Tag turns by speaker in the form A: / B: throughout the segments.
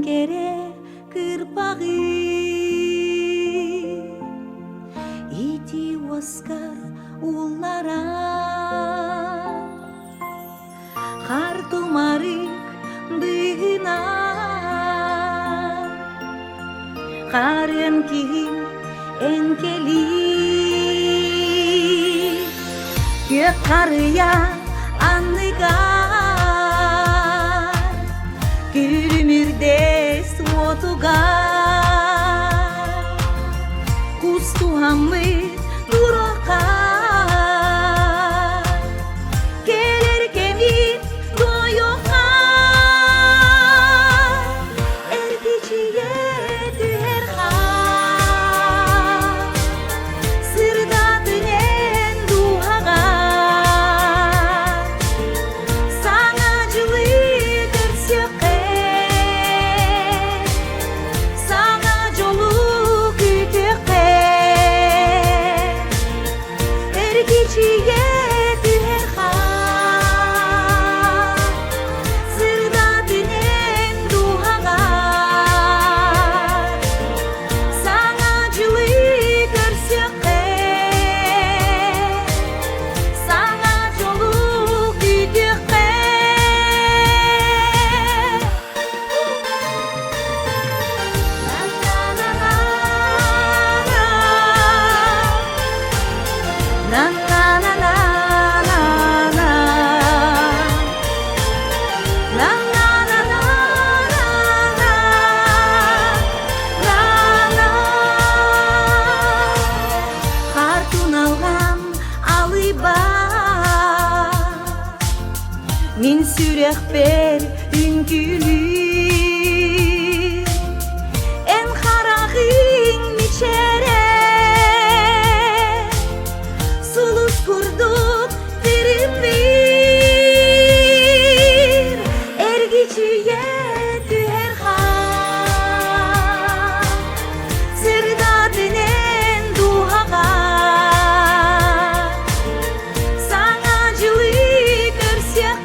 A: кере кырпагы ити оскар уллара хар тумарык дыгына харын кийим энкели кök карыя анныга Kürümürdes otuga Kustu hamı duraka Gelir kemir doyoka Erkeciye düher ha Sırda dönen duhaga Sanacılığı görsök Min sürek ber ünkülü En harağın miçere Sulus kurduk derin bir Ergiciye düher ha Sırda denen duhaga Sanacılık görsek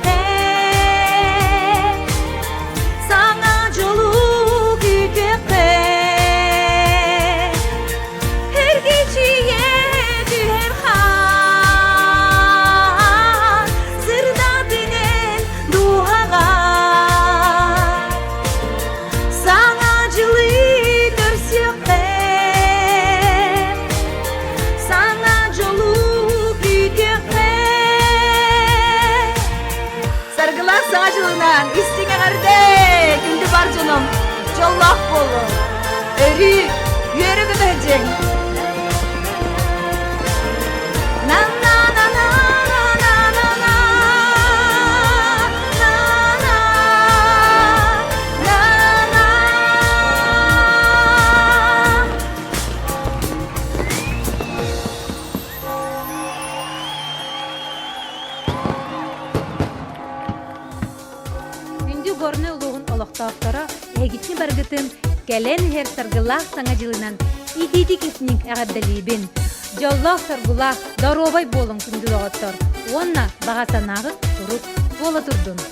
A: Sargılar sağcılığından istine karde gündü var canım Callah bolu Eri yürü gidecek Na na na na na na na na na na Горны улуғын олықтақтара әгітні баргытын кәлен хер саргылақ саңа жылынан идиді кесінің әғаддалейбін. Жоллақ саргылақ даровай болың күнді оғыттар. Онна бағасанағы тұрып бола тұрдың.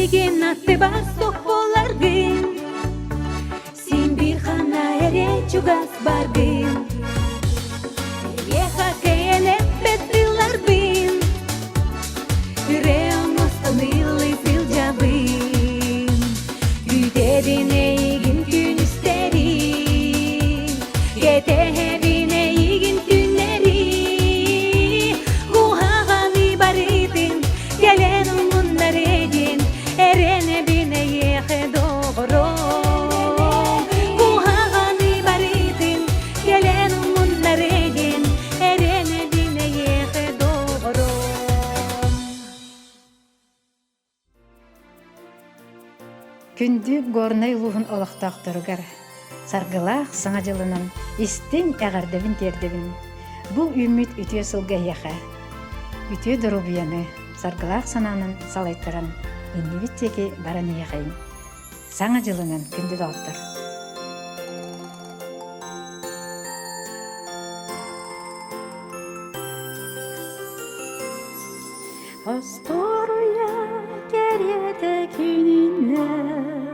A: деген аты бар соқполаргын сен бір ғана эре чугас баргын еха келеп петриларбын Реомостанылы сылжабын Күйтедін ейгін күн істері Кетехебін ейгін күннері Құхағаны барытын Келен ұмындар едін Әрене бін ейеқе доғыры Құхағаны барытын Келен ұмындар едін Әрене бін ейеқе доғыры
B: Күндүк горнай луһун олохтоохторугар саргылаах саңа жылынан истин эгардебин тердебин бул үмүт үтүө сылгайяха үтүө дорубуяны саргылаах санаанын салайттаран иннибиттеки баранияхайын саңа жылынан күндү доғоттор Осторуя керете күнүнөн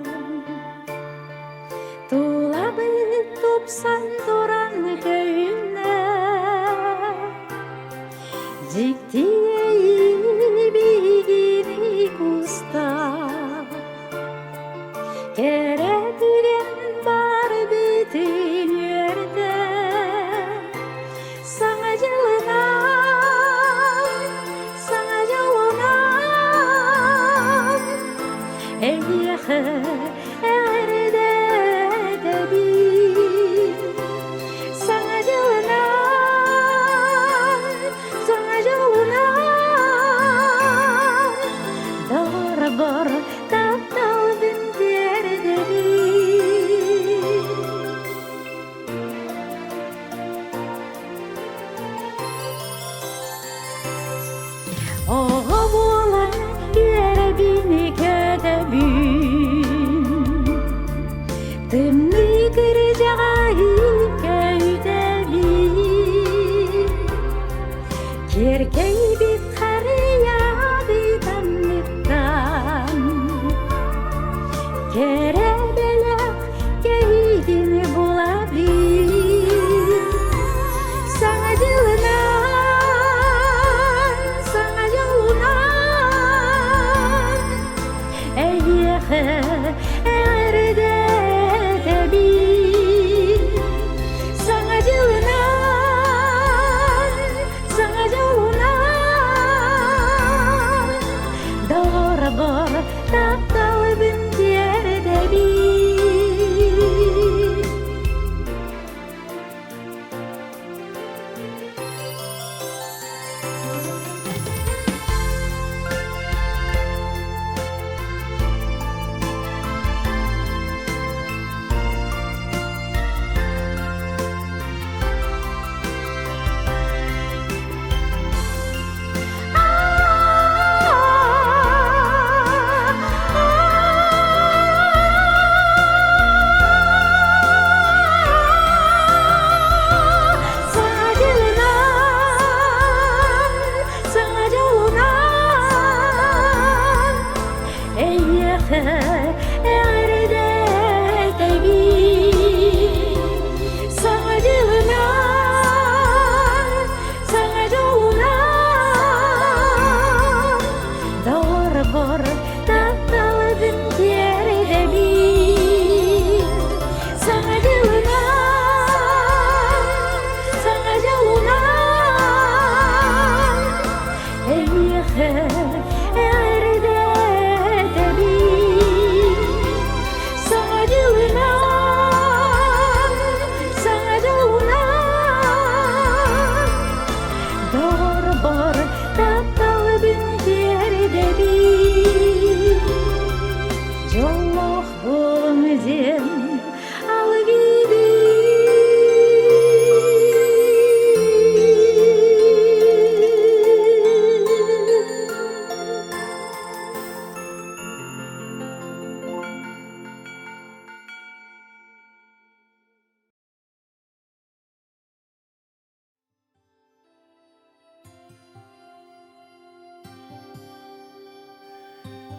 B: Тулабы тупсан туран кöyүнөн Жиктиеи бигини куста Керетиген бар бүтүн жерде Саңа жылынан Эйеха эрде деби Саңа жылынан Дор тапталдын тердеби Оғылан ербини көдебін Тымны кірі жағайы көйдебін Керкей бит қарияды таннықтан Керебелек кейдін бұлабын Саңа жылынан Эйеха эрде деби Саңа жылынан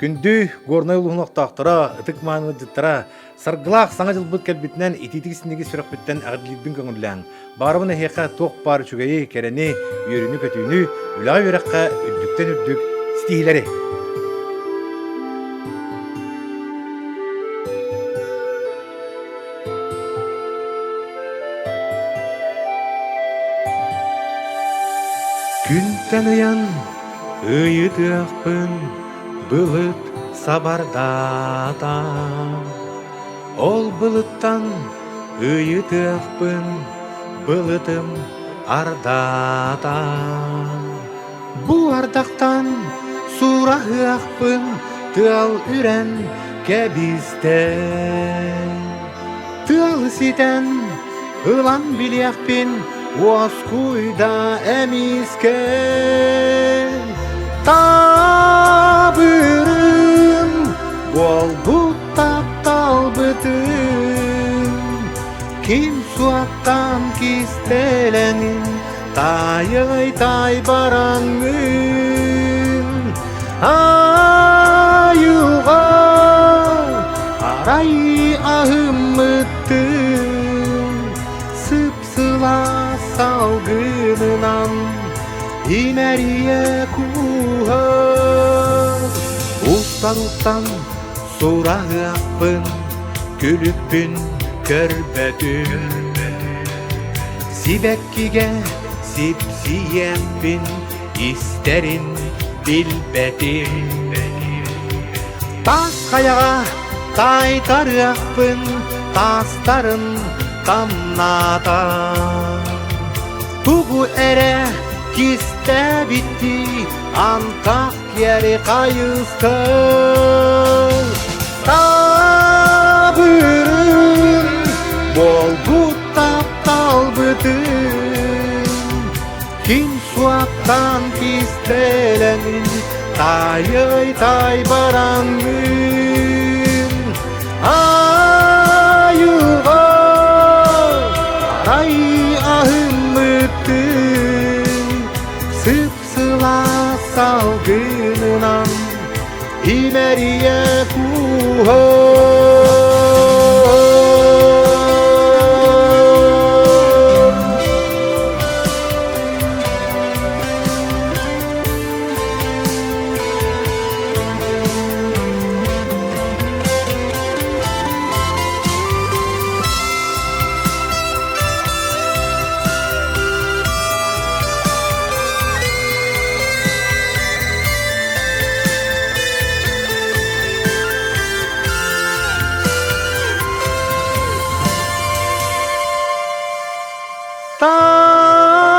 C: Күндү горнай улуунактактара, ытык мааны жыттара, саргылаах саңа жылбыт келбитинен ититигисиндеги сүрөкбүттен агыдлибин көңүлләң. Барыбына хека ток бар чугайы керени, үйрүнү көтүүнү, үлага үйрөккө үддүктен үрдүк стихилери. Күнтен ыян, ыйытыакпын, Былыт сабардата. Ол былыттан ыйытыакпын, Былытым ардата. Бу ардактан сурахыакпын, Тыал үрен кебизде. Тыал ситен ылан билиакпин, Уаскуйда эмиске. Табырым бол буттап талбытым, Ким суаттан кистеленин тайый бараңын. Айыға арай ахыммыттым, Сыпсыла салгынынан имәрие куғыр. Устан сурағықпын, күлікпін көрбәтім. Сибәккіге сипсиемпін, истерін білбәтім. Тас қаяға тайтарықпын, тастарын тамната. Тугу эре кисте битти, антак ери кайысты. Табырым бол буттап талбытым, Ким суаттан кистеленин тай бараңын. Айыға арай ахыммыттым, Сыпсыла салгынынан имәрие куғыр.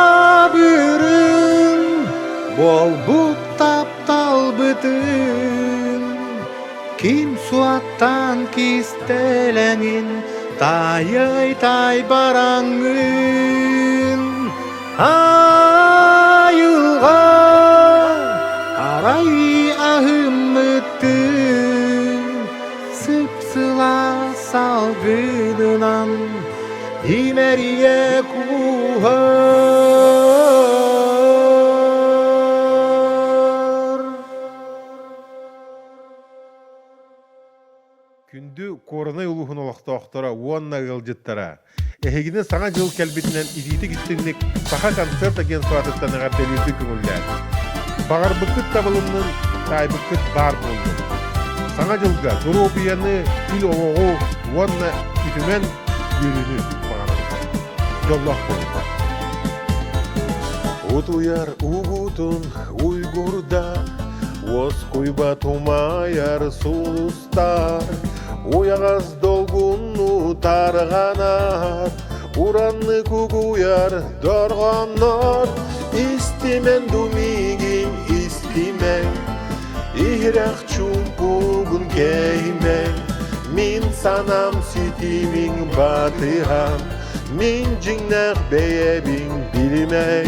C: Табырым бол буттап талбытым, Ким суаттан кистеленин тайый бараңын. Айыға арай ахыммыттым, Сыпсыла салгынынан имәрие куғыр. Күнді корынай улуғын олақтақтара, уанна ғылжыттара. Эхегіне саңа жыл кәлбетінен ититі кіттігінік саха концерт аген суатыттан ғабделерді күңілләр. Бағар бұқыт табылымның тай бұқыт бар болды. Саңа жылға Дуробияны ил оғығы уанна күтімен үйрені бағарады. Жоллақ болды. От уяр уғутын уйгурда, Оз куйба тумаяр сулустар, Уяғаз долгунну тарғанар, Уранны күгуяр дорғанар. Истимен думигин истимен, Ихрах чумпугун кеймен, Мин санам ситимин батыған, Мин жиннақ бейебин билмей.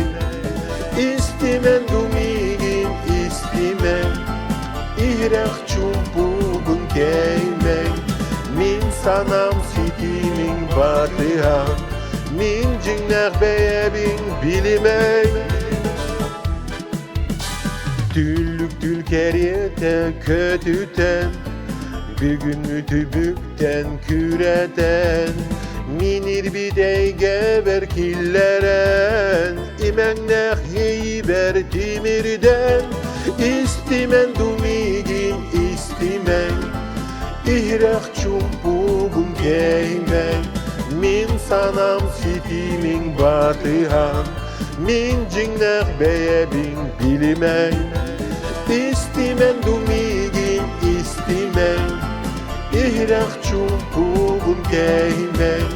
C: Истимен думигин истимен, Ихрах чумпугун кеймен, Мин санам ситимин батыған, Мин жиннақ бейебин билмей. Түллүк Ülkeriyete kötüten bir gün mütübükten küreten minir bideyge berkilleren imennek heyber timirden istimen dumigin istimen ihrek çumpugun keymen min sanam sitimin batıhan min cinnek beyebin bilimen istimen dumigin istimen ihrek çumpugun keymen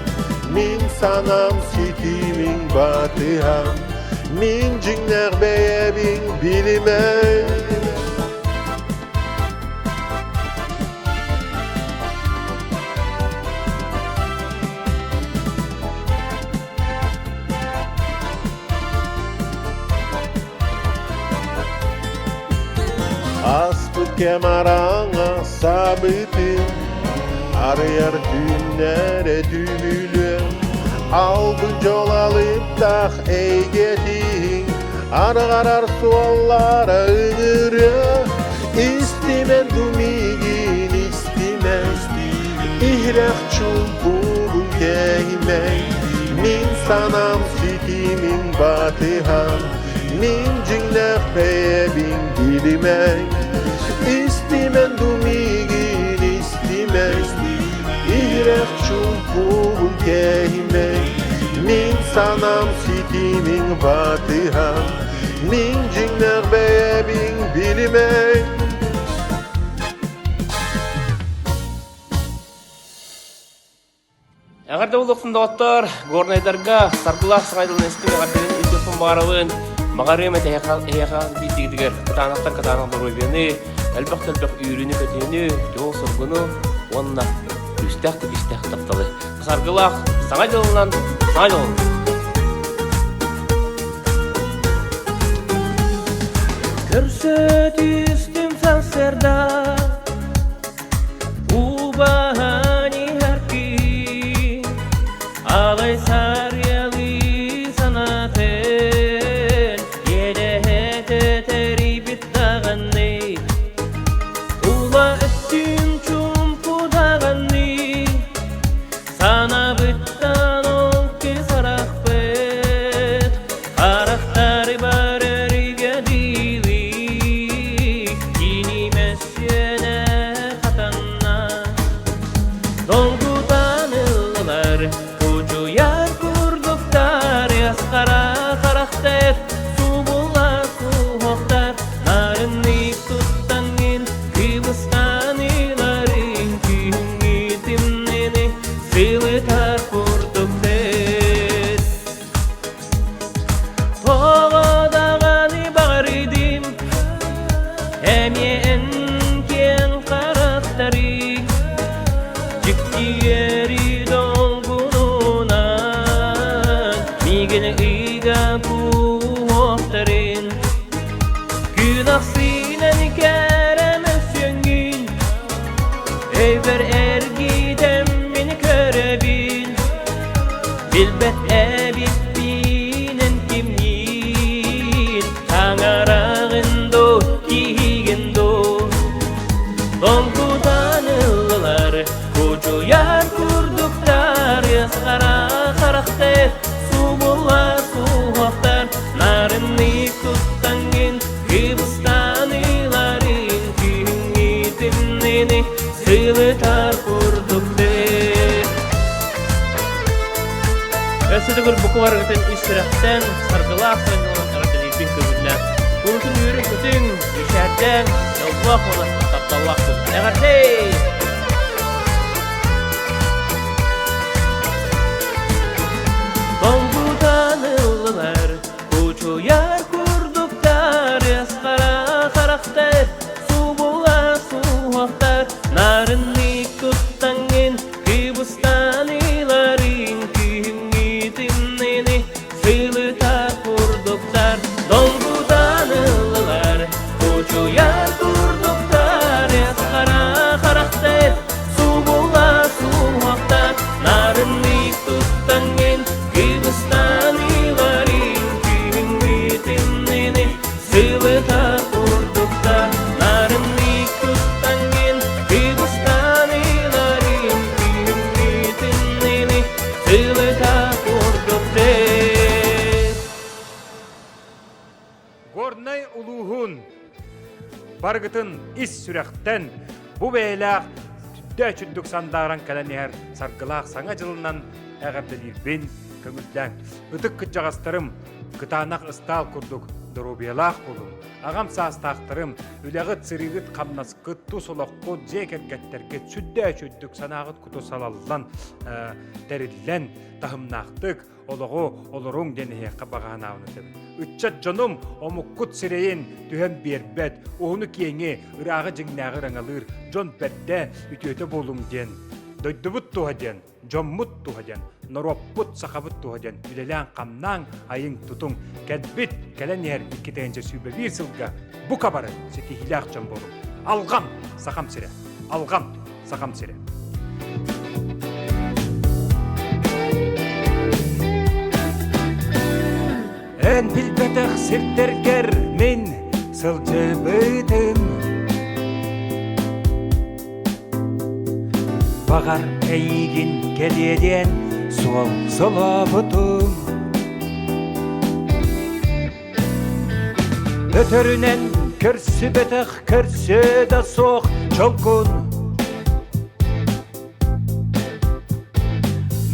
C: min sanam sitimin batıhan min cinnek beyebin bilimen Aspık kemarana sabıtın Arayar dünlere dümülü Aldı yol alıp da eygetin Arar suallara ınırı İstimen dumigin istimen İhrek çumpuğun keymen Min sanam sitimin batıhan Min cinnek beyebin bilimen İstimen dumigin istimen İhrek çumpuğun keymen Min sanam sitimin batıhan Min cinnek beyebin bilimen
D: Әгәр дә ул вакытында аттар горнайдарга саргылах сагайдылын эстеге гәрдән илтефон барабын магареме тәяха битигдигер катанактан катанак дөрөйбене әлбәттә үйрүнү көтөнү жол соргуну онна үстәк тапталы саргылах сагайдылынан сагайдылын көрсөтүстүм сансерда убахани Alay saryalı sanatın Yedehete teribit dağını Ula ettin çumpu dağını Sana bittan ol ki sarakbet Karakter bareri gedili Yini mesyene katanna Dolgudan ıllar Yar kurduktar yaskara karakter Subula suhoktar Narınnik tuttangin Kıbrıstanilarin Kühüngitimneni Silitar kurduktar Toğadağani bağridim Emye enken karakteri Çıktı yeri Migene iga puhtarin Günaksinen keremez yöngün Eyver ergidem beni körebil Bilbet ebit binen kimyin Tangarağındo kihigendo Donkudan ıllar Kocu yar kurduklar Yaskara karakter Subula suhaktar Narınnik tuttangin Kıbrıstanilarin Kühüngitimneni Silitar kurduklar Ösüdügür buku var gıtın istirahatten Sargılaq sayınlanan ağırdan ilbin kömürler Kurutun yürü kütün Düşerden Yallah ona tapdallaq tutun Eğerdey Koçu yar kurduktar Yaskara karakter Subula suhaktar Narınnik tuttangin Kıbrıstanilarin Kühüngitimneni Silitar kurduktar Dolgudan ıllar Koçu yar kurduktar Yaskara karakter Subula suhaktar Narınnik tuttangin Kıbrıstanilarin
E: баргытын ис сүрәхтен бу бәйләк түдә чүддүк сандаран кәләнәр саргылак саңа жылынан әгәрдәлирбен көңүлдән үтүк кыжагастырым кытанак ыстал курдук дорубиялак булым агам састактырым үләгыт сырыгыт камнаскыт тусолокко жекергеттерге түдә чүддүк санагыт куту салаллан териллен тахымнактык олого олоруң денеге кабаганаунытым үтчат жонум омуккут сирейин түһәм бербет уну киеңе ырагы жиңнагы раңалыр жон бәддә үтөтө болум ден дойдубут туһаден жоммут туһаден нороппут сахабут туһаден үлелән камнаң айың тутуң кәдбит кәләнер икетенче сүбе бир сылга бу кабары сетихилак жон болум алгам сахам сире алгам сахам сире Эн билбетах сиртергер мен сылжыбытым Багар эйгин келеден сол солобутум Өтөрүнен көрсү бетах көрсү да соқ чолкун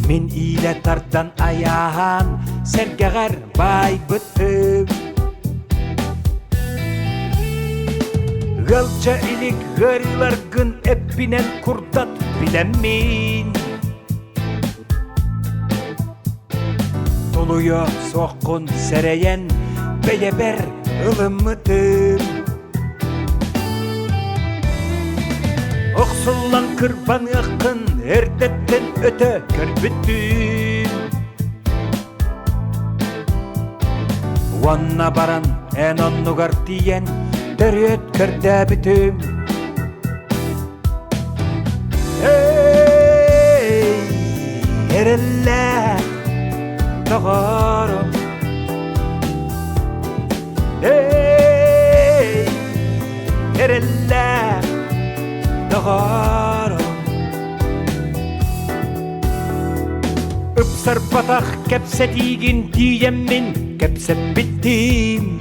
E: Мен иле тардан аяхан сәргәгәр бай бұттым Гълча илик ғариларгын әппинен курдат билеммин Толуя соққын сәрәйен бәйебер ылымытым Оқсыллан кырбан ақын әрдеттен өті көрбіттім Ванна баран ән оннугар тиен дөрөт көрдә бітім Эй, эреллә тағарым Эй, эреллә тағарым Ыпсар батақ кәпсә тиген тиеммен кәпсәп биттим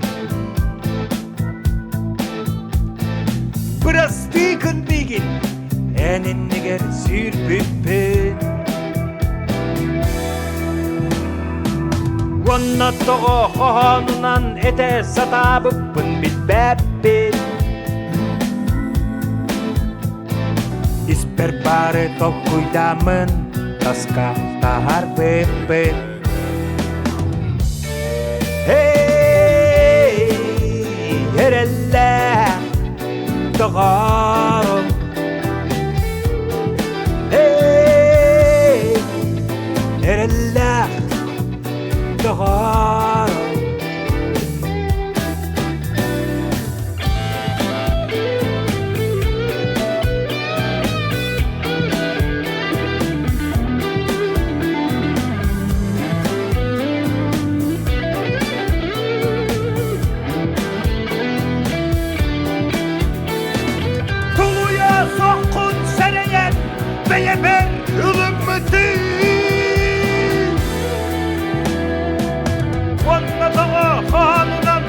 E: Біраз тиген биген әнен негер сүрбіппен Онна тоғы қоғанынан әті сатабыппын бітбәппен Испер бары тоқуйдамын тасқа тағар біппен Эй, эреллә тағарым Эй, эреллә тағарым Бәйебер ылымыты Онна таға қанынан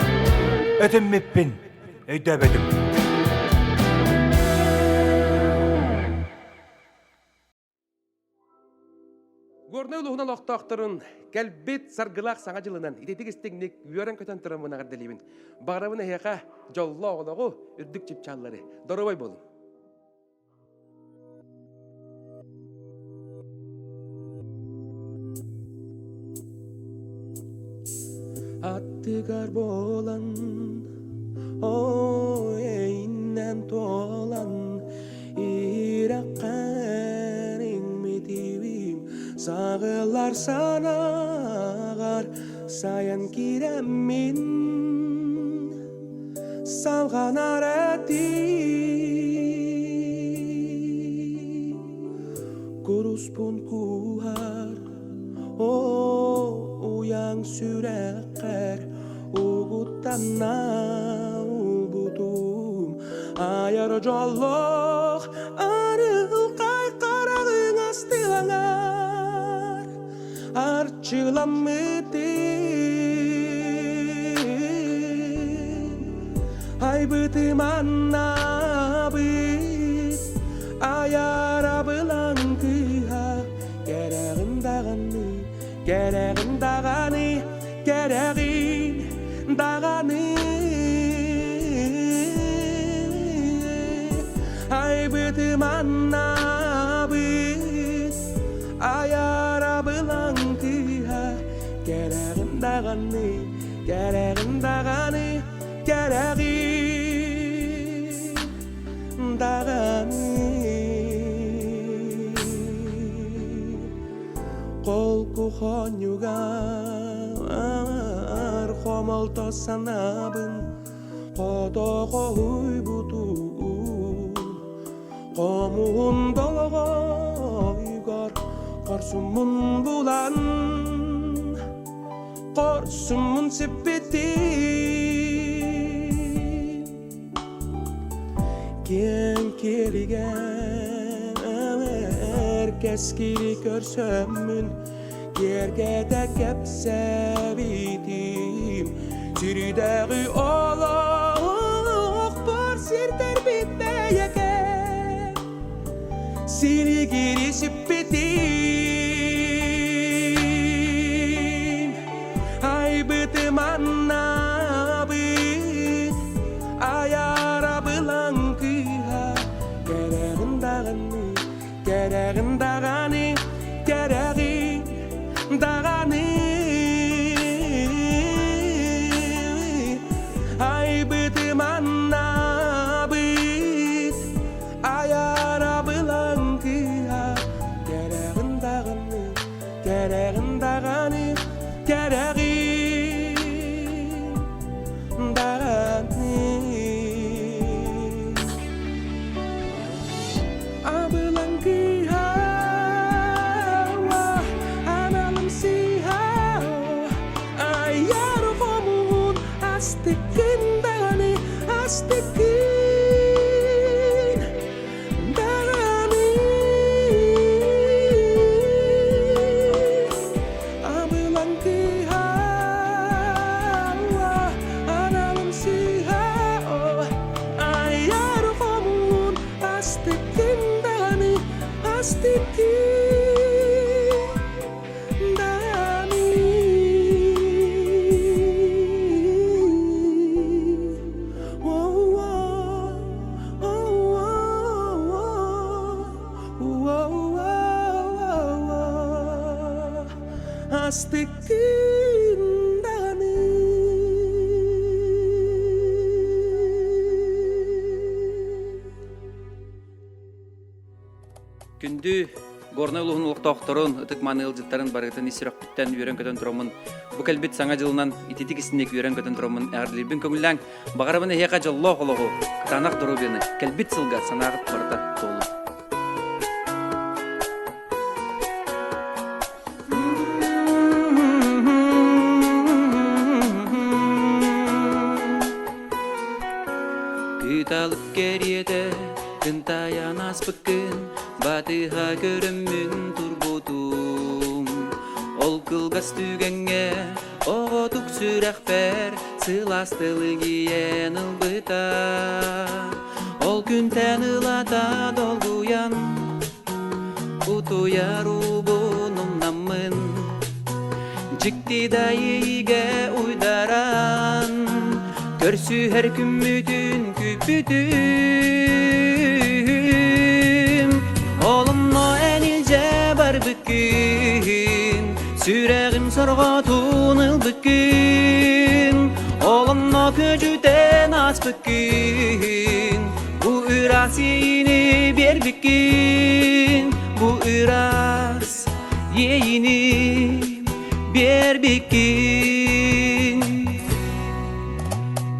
E: Өтіммеппен өйдөбедім
F: Горны улуғынан оқтақтырын кәлбет саргылақ саңа жылынан итетік істегінек үйерен көтен тұрын мұнағыр дәлейбін. Бағырабын әйеқа жолла оғылығы үрдік чепчалары. Дорубай болын. Attыгар болан, ойнен толан, ираққан еңметевім, сағылар санағар, саян кереммен, салған арети, kuruspun kuhar, uyang sürekler ugutanna ubutum ayar jolloq arıl qayqarağın astilanar arçılamıdı ay Aybıtım annabı ayara bılankıha gereğin dağını gereğin dağını gereğin dağını Aybıtım annabı ayara bılankıha gereğin dağını gereğin dağını gereğin dağını Kolku honyugar Homolto sanabın Kodogo huybutu Komun dologo yugar Korsumun bulan Korsumun sepeti Gen kirigen Herkes kiri görsömün Yerge de kepsebitim Sürüdəği olaq Bar sirder bitmeyeke Sili girişip bitim Aybıtım annabı Ayara bılankıha Gereğin dağını Gereğin dağını Gereğin dağını Aybıtım annabı Ayara bılankıha Gereğin dağını Gereğin dağını Gereğin dağını Abılankıha Analım siha Ayar komun Astikin dağını Astikin dağını Abılankıha Analım siha Ayar komun Astikin dağını Astikin Astikin dağını
G: Күнді горной улуғын ұлықтауқтарын, ұтық маны ылжыттарын барғытын исірақ бүттен үйрен көтен тұрамын. Бұ кәлбет саңа жылынан итетік ісінек үйрен көтен тұрамын. Әғірлербен көңілләң бағарабыны хеқа жаллау қолығы. Танақ дұру бені кәлбет сылға санағыт барда толы. Күталып кереді, күн таян аспықын, батыға көріммін турбутум. Ол кылғас түгенге, оғытық сүрақ бәр, сыластылы киен ұлбыта. Ол күн тәнілата долгуян, ұтуяр ұбыным намын. Жікті дайыге ұйдаран, көрсі әр күммүтін күппүтім. Олымно әнілже бар бүкін, сүрәғім сорға туыныл бүкін. Олымno көжүтен ас бүкін, бұ үрас ейіні бер бүкін. Бұ үрас ейіні бер бүкін.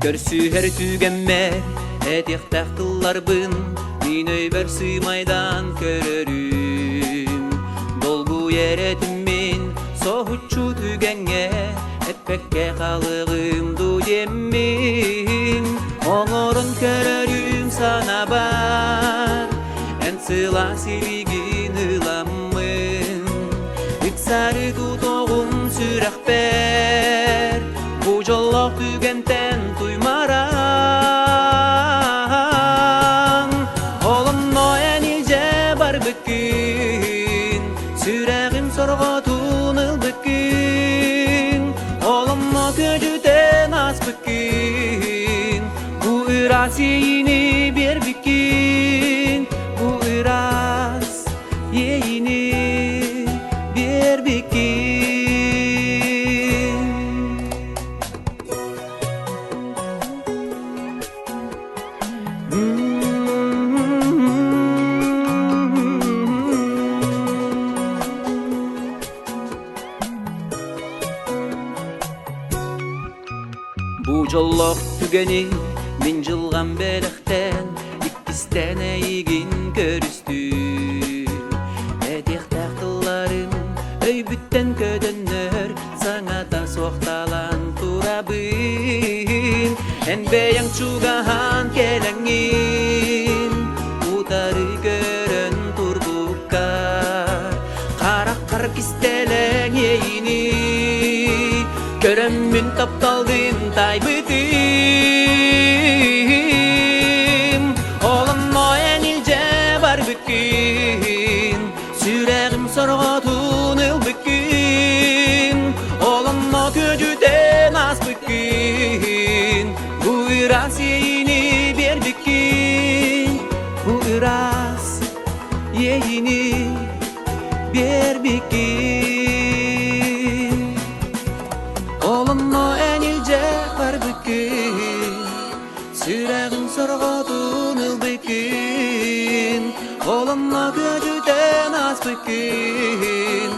G: Көрсі әр түгенмер, әтек тақтылар бұн, мен өйбір сыймайдан көрірім. Долгу еретіммен, соғытчу түгенге, әтпекке қалығым дуеммен. Оңырын көрірім сана бар, ән сыла силігін ыламын. Үксары тұтоғым сүрақ бәр, бұ жоллақ түгентен туймара. az bikin bu iras yeyini bir bikin bu iras yeyini bir bikin Bu jolloq tügeni min jılgan belekten ikkisten eygin körüstü Edek takıllarım öybütten ködönler sana da soğtalan turabın En beyang çugahan kelengin utarı görön turbukar Karak karak istelen yeyini Körömmün taptaldın taybitim Oğlum o enilce var bükin Süreğim sorğatun ıl bükin Oğlum o köcüden az bükin Bu iras yeyini bir bükin Bu iras yeyini bir bükin Olunma enilce var bükin Süreğim sorğatun ıl bükin Olunma köcüden az bükin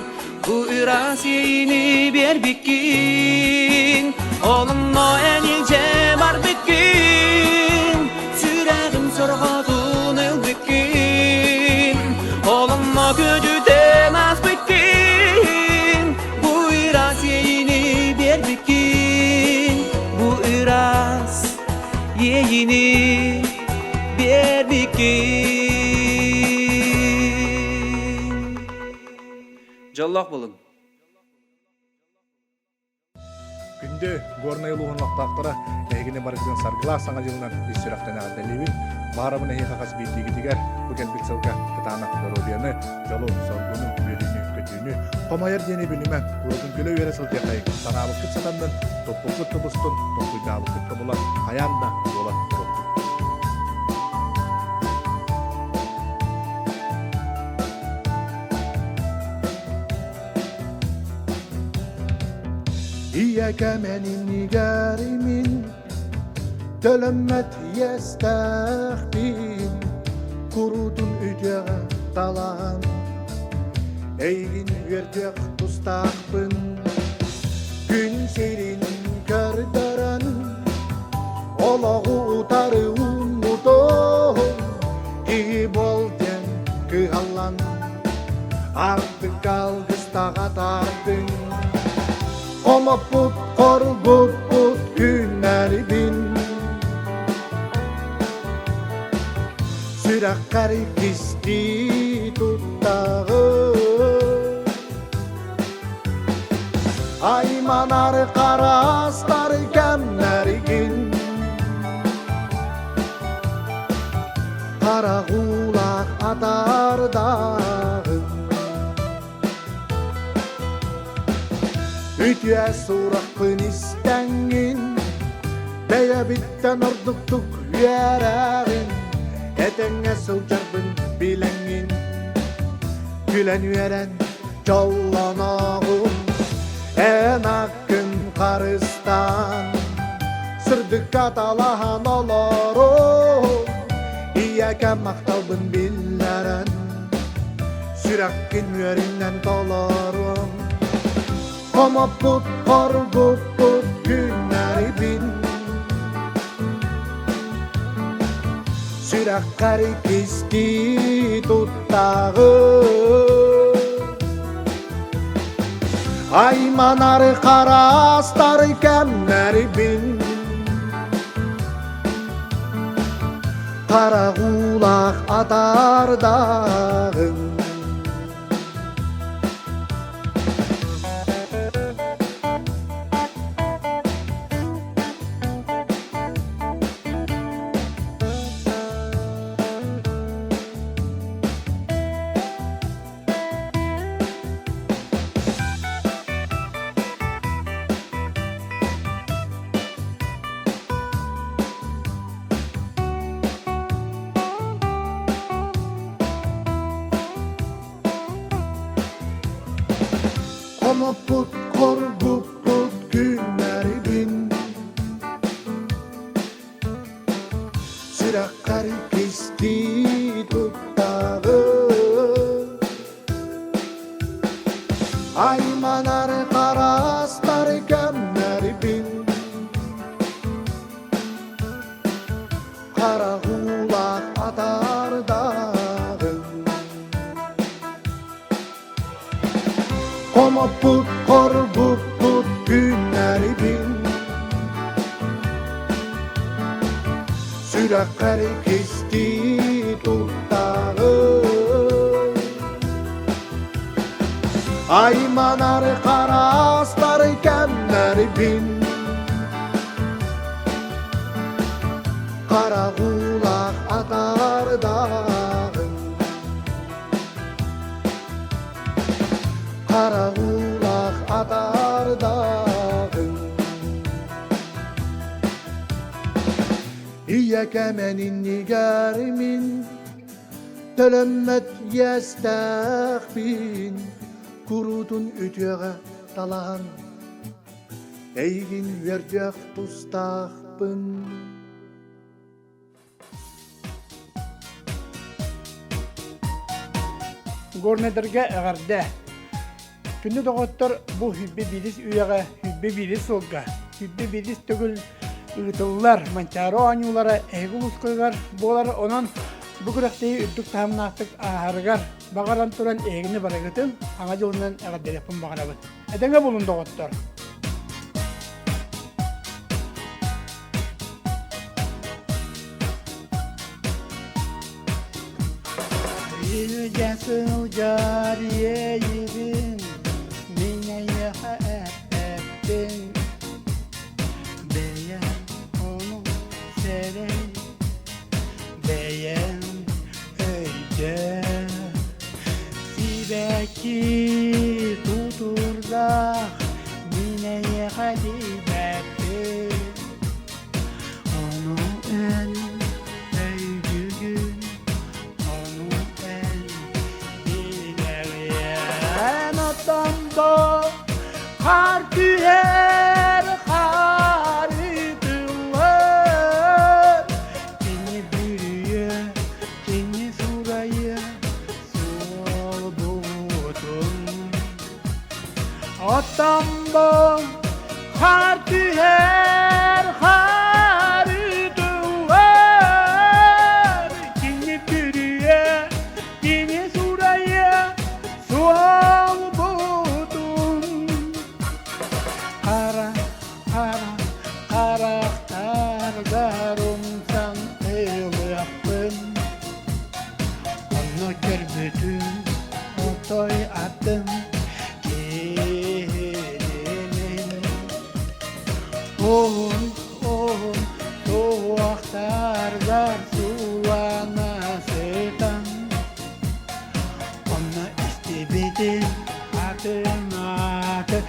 G: Bu iras yeyini bir bükin Olunma enilce var bükin Süreğim sorğatun ıl bükin Olunma köcüden az bükin Bu iras yeyini bir bikin Bu iras yeyini bir bikin Jolloq bulun
H: Günde горный улуғын лақтақтыра әйгіне барғыдың сарғылақ саңа жылынан үстірақтан ағадалейбін. Бағарабын әйе қағас бейдегі дегер бүген біксілға қытанақ дөрубияны, жолу соргуның үйеліні көтүйіні, қомайыр дені білімен ұрудың көлі өре сылтия қайық. Санабы күт сатандың топпы күтті бұстын, топпыйдабы күтті бұлар, қаянда болат тұрып.
I: إياك من النجار من تلمت يستخبين كرود ücek talan Eygin vercek tustaqpın Gün serin kördaran Olağı utarı umudu İyi bolden kıhallan Artık algıstağa tardın Oma put korgup put günleri bin Sürak kari kisti tuttağı Aymanar karastar kemlergin Kara kulak atar dağın Ütüye surakın istengin Beye bitten orduktuk yüreğin Etenge sılcarbın bilengin Gülen yüren çallanağım En akın karıstan Sırdık katalahan olurum İyake maktalbın billeren Sürakkın yerinden dolurum Koma put korgup put günleri bin Sürak kari kisti tuttağı Aymanar karastar kemleri bin Kara kulak atar dağın Komoput korbuput günleri bin Sürakari pisti tuttağı Aymanar karastar gömleri bin Kara kulak atar dağın Komoput korbuput günleri bin Sürakari pisti tuttağı Aymanar karastar gömleri bin Kara kulak atar dağın Kara kulak atar dağın İyyeke menin nigarimin Tölemmet yestakbin Kurudun ütüge dalan Eygin vercek tustaqbın
J: Горнедерге әгәрдә. Күнне доготтор бу хүббе билис үяга, хүббе билис солга. Хүббе билис түгел ытыллар, манчаро анюлара эгулус койгар, болар онан бу күрәктәй үттүк тамнактык аһаргар. Багаран туран эгне барагытын, аңа жолунан әгәрдәләпен багарабын. Әдәңгә булун доготтор. Ilgesıl cariyeyim Mine ettin Beğen onu serey Beğen öyce Sibeki tutur da Mine hadibettin Onun en öycügün Tambo Hartüher harıdılar Seni bürüye, seni suraya Sol buldum O tambo Hartüher harıdılar Seni bürüye, seni suraya Sol Karakterlerimden eğliyapın Onu görbüdüm Otoy adım Gelinin Oğul Soğuklarlar sulana seytan Onu istebedim Adım adı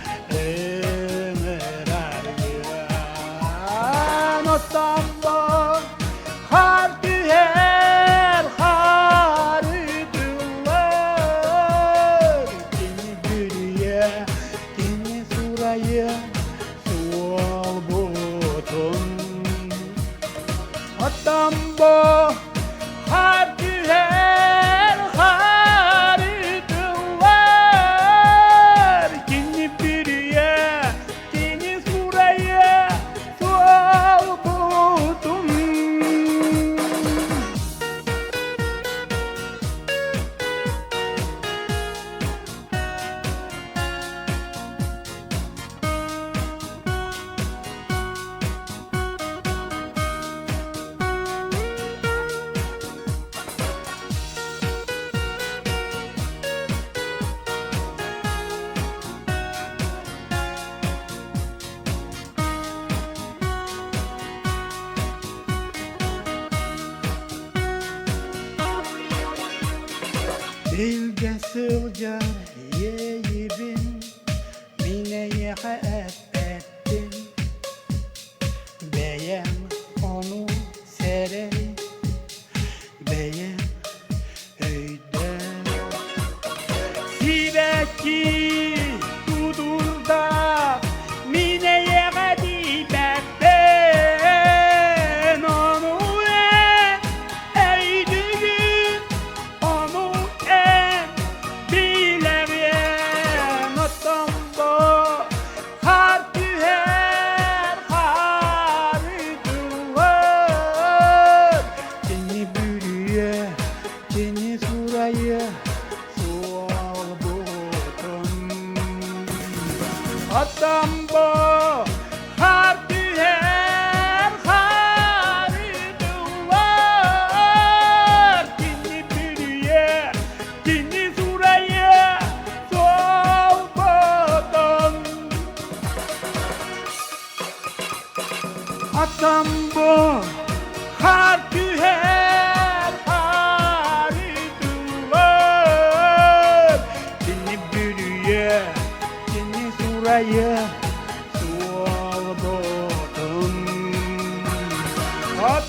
J: Tambo hartüher harıdılar Seni bürüye, seni suraya Sual butun Tambo hartüher harıdılar Seni bürüye, seni suraya Sual Dilge sılcar yeyibin Mineye ettin Beğen onu serey Beğen öyde Siveki tudu Atam bu har tüher haridular. Seni bürüye, seni suraya sual botum. At